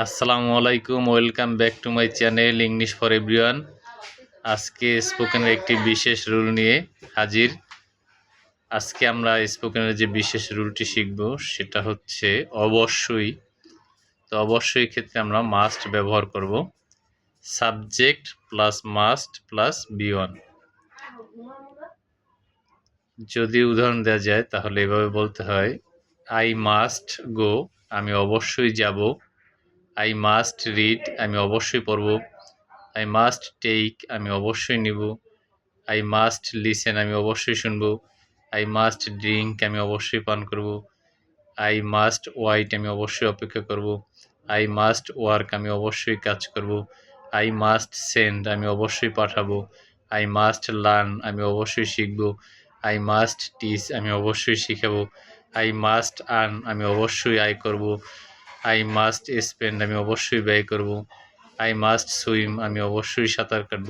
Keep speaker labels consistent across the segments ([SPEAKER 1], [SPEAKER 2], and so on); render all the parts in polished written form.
[SPEAKER 1] আসসালামু আলাইকুম, welcome back to my channel English for everyone. আজকে স্পোকেনের একটি বিশেষ রুল নিয়ে হাজির। আজকে আমরা স্পোকেনের যে বিশেষ রুলটি শিখব সেটা হচ্ছে অবশ্যই। তো অবশ্যই ক্ষেত্রে আমরা মাস্ট ব্যবহার করব। Subject plus must plus B one. যদি উদাহরণ দেওয়া যায় তাহলে এভাবে বলতে হয়, আই মাস্ট গো, আমি অবশ্যই যাব। আই মাস্ট রিড, আমি অবশ্যই পড়ব। আই মাস্ট টেক, আমি অবশ্যই নিব। আই মাস্ট লিসেন, আমি অবশ্যই শুনব। আই মাস্ট ড্রিঙ্ক, আমি অবশ্যই পান করব। আই মাস্ট ওয়াইট, আমি অবশ্যই অপেক্ষা করব। আই মাস্ট ওয়ার্ক, আমি অবশ্যই কাজ করব। আই মাস্ট সেন্ড, আমি অবশ্যই পাঠাবো। আই মাস্ট লার্ন, আমি অবশ্যই শিখব। আই মাস্ট টিচ, আমি অবশ্যই শিখাবো। আই মাস্ট আর্ন, আমি অবশ্যই আয় করব। আই মাস্ট স্পেন্ড, আমি অবশ্যই ব্যয় করব। আই মাস্ট সুইম, আমি অবশ্যই সাঁতার কাটব।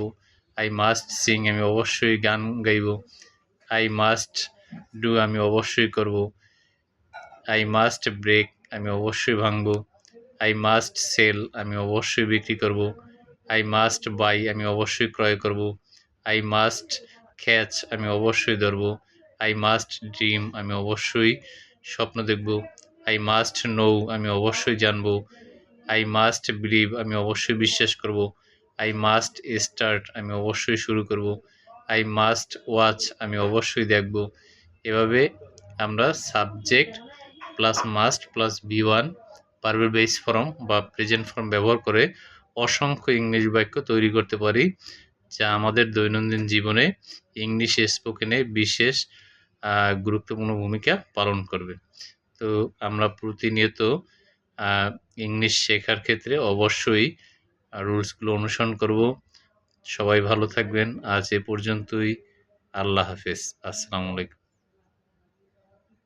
[SPEAKER 1] আই মাস্ট সিং, আমি অবশ্যই গান গাইব। আই মাস্ট ডু, আমি অবশ্যই করব। আই মাস্ট ব্রেক, আমি অবশ্যই ভাঙব। আই মাস্ট সেল, আমি অবশ্যই বিক্রি করব। আই মাস্ট বাই, আমি অবশ্যই ক্রয় করব। আই মাস্ট ক্যাচ, আমি অবশ্যই ধরব। আই মাস্ট ড্রিম, আমি অবশ্যই স্বপ্ন দেখব। আই মাস্ট নো, আমি অবশ্যই জানব। আই মাস্ট বিলিভ, আমি অবশ্যই বিশ্বাস করব। আই মাস্ট স্টার্ট, আমি অবশ্যই শুরু করব। আই মাস্ট ওয়াচ, আমি অবশ্যই দেখব। এভাবে আমরা subject plus must plus B one ভার্বের বেস ফর্ম বা প্রেজেন্ট ফর্ম ব্যবহার করে অসংখ্য ইংলিশ বাক্য তৈরি করতে পারি, যা আমাদের দৈনন্দিন জীবনে ইংলিশ স্পোকেনে বিশেষ গুরুত্বপূর্ণ ভূমিকা পালন করবে। তো আমরা প্রতিনিয়ত ইংলিশ শেখার ক্ষেত্রে অবশ্যই রুলসগুলো অনুসরণ করব। সবাই ভালো থাকবেন। আজ এ পর্যন্তই। আল্লাহ হাফেজ। আসসালামু আলাইকুম।